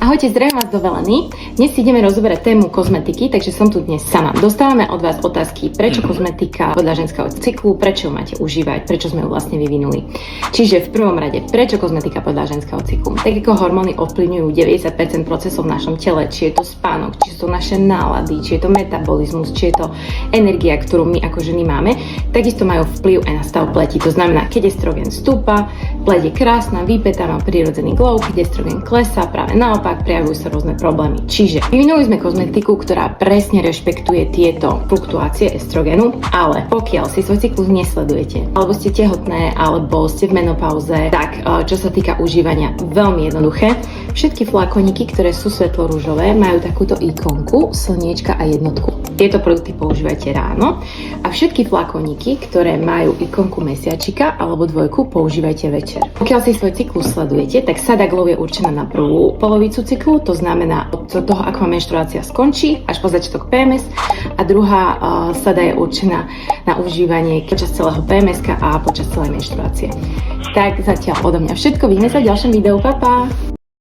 Ahojte, zdravím vás do Veleny. Dnes si ideme rozoberať tému kozmetiky, takže som tu dnes sama. Dostávame od vás otázky, prečo kozmetika podľa ženského cyklu, prečo ju máte užívať, prečo sme ju vlastne vyvinuli. Čiže v prvom rade, prečo kozmetika podľa ženského cyklu? Tak ako hormóny ovplyvňujú 90% procesov v našom tele, či je to spánok, či sú to naše nálady, či je to metabolizmus, či je to energia, ktorú my ako ženy máme, takisto majú vplyv aj na stav pleti. To znamená, keď estrogen stúpa, pleť je krásna, vypätá, má prirodzený glow, keď estrogen klesá, práve naopak prejavujú sa rôzne problémy. Čiže vyvinuli sme kozmetiku, ktorá presne rešpektuje tieto fluktuácie estrogenu, ale pokiaľ si svoj cyklus nesledujete, alebo ste tehotné, alebo ste v menopauze, tak čo sa týka užívania, veľmi jednoduché. Všetky flakoníky, ktoré sú svetlo-ružové, majú takúto ikonku, slniečka a jednotku. Tieto produkty používajte ráno a všetky flakoníky, ktoré majú ikonku mesiačika alebo dvojku, používajte večer. Pokiaľ si svoj cyklus sledujete, tak Sada Glow je určená na prvú polovicu cyklu, to znamená od toho, ako vám menštruácia skončí, až po začiatok PMS, a druhá Sada je určená na užívanie počas celého PMS a počas celej menštruácie. Tak zatiaľ odo mňa všetko, vidíme sa v ďalšom videu, pa pa!